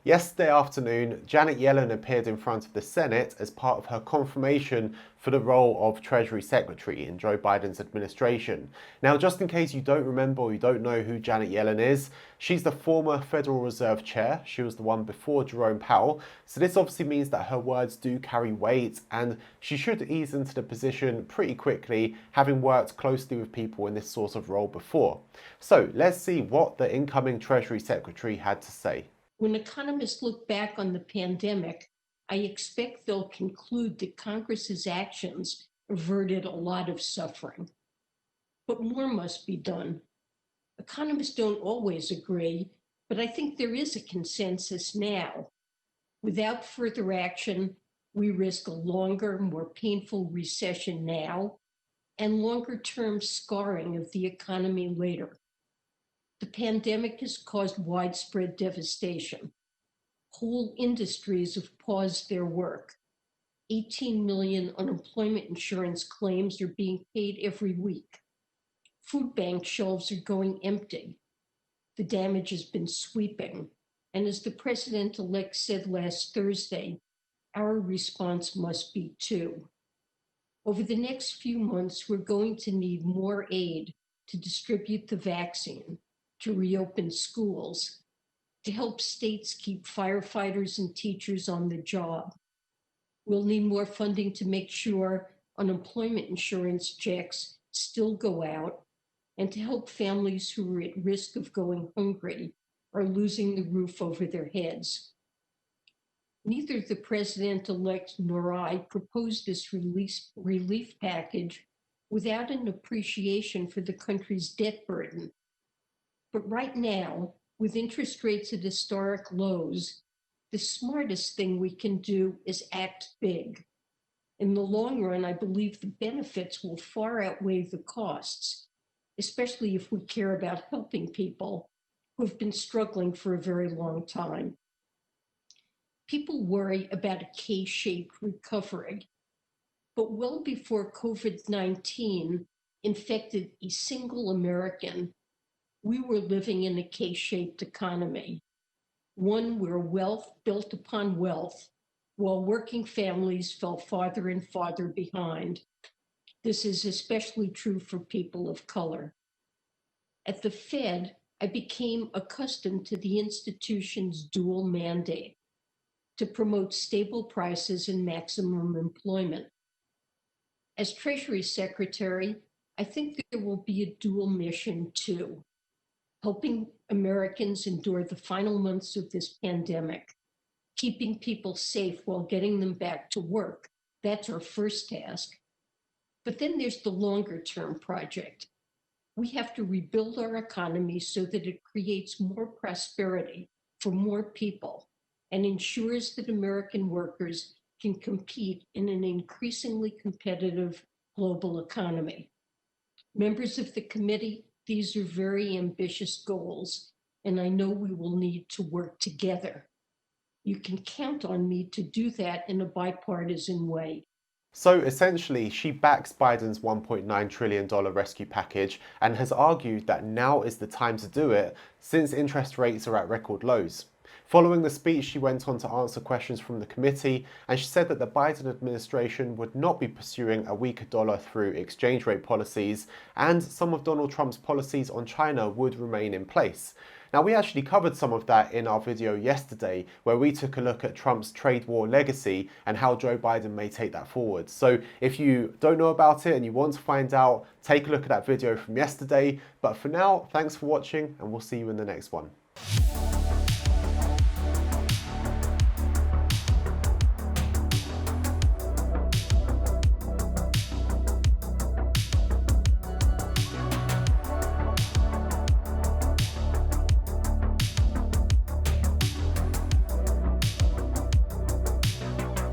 Yesterday afternoon, Janet Yellen appeared in front of the Senate as part of her confirmation for the role of Treasury Secretary in Joe Biden's administration. Now, just in case you don't remember or you don't know who Janet Yellen is, she's the former Federal Reserve Chair. She was the one before Jerome Powell. So this obviously means that her words do carry weight, and she should ease into the position pretty quickly, having worked closely with people in this sort of role before. So let's see what the incoming Treasury Secretary had to say. When economists look back on the pandemic, I expect they'll conclude that Congress's actions averted a lot of suffering. But more must be done. Economists don't always agree, but I think there is a consensus now. Without further action, we risk a longer, more painful recession now and longer-term scarring of the economy later. The pandemic has caused widespread devastation. Whole industries have paused their work. 18 million unemployment insurance claims are being paid every week. Food bank shelves are going empty. The damage has been sweeping. And as the president-elect said last Thursday, our response must be too. Over the next few months, we're going to need more aid to distribute the vaccine, to reopen schools, to help states keep firefighters and teachers on the job. We'll need more funding to make sure unemployment insurance checks still go out, and to help families who are at risk of going hungry or losing the roof over their heads. Neither the president-elect nor I proposed this relief package without an appreciation for the country's debt burden. But right now, with interest rates at historic lows, the smartest thing we can do is act big. In the long run, I believe the benefits will far outweigh the costs, especially if we care about helping people who have been struggling for a very long time. People worry about a K-shaped recovery, but well before COVID-19 infected a single American, we were living in a K-shaped economy, one where wealth built upon wealth, while working families fell farther and farther behind. This is especially true for people of color. At the Fed, I became accustomed to the institution's dual mandate to promote stable prices and maximum employment. As Treasury Secretary, I think there will be a dual mission too, helping Americans endure the final months of this pandemic, keeping people safe while getting them back to work. That's our first task. But then there's the longer term project. We have to rebuild our economy so that it creates more prosperity for more people and ensures that American workers can compete in an increasingly competitive global economy. Members of the committee, these are very ambitious goals, and I know we will need to work together. You can count on me to do that in a bipartisan way. So essentially, she backs Biden's $1.9 trillion rescue package and has argued that now is the time to do it since interest rates are at record lows. Following the speech, she went on to answer questions from the committee, and she said that the Biden administration would not be pursuing a weaker dollar through exchange rate policies, and some of Donald Trump's policies on China would remain in place. Now, we actually covered some of that in our video yesterday, where we took a look at Trump's trade war legacy and how Joe Biden may take that forward. So if you don't know about it and you want to find out, take a look at that video from yesterday. But for now, thanks for watching, and we'll see you in the next one.